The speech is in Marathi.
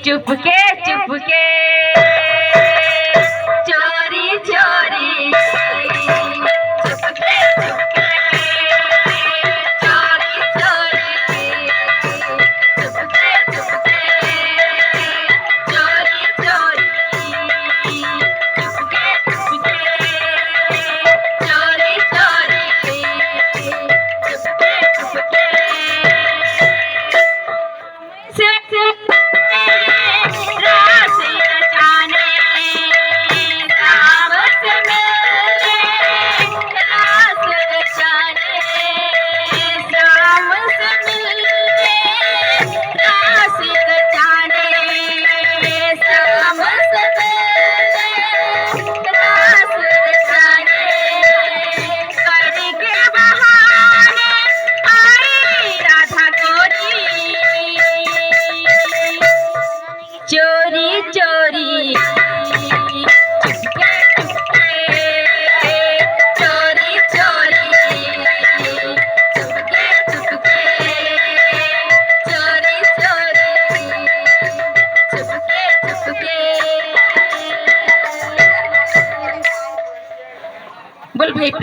चुपके चुपके चोरी चोरी चुपके चुपके चोरी चोरी चुपके चुपके चोरी चोरी चुपके चुपके चोरी चोरी चुपके चुपके चोरी चोरी चुपके चुपके चोरी चोरी चुपके चुपके चोरी चोरी चुपके चुपके बोल भाई।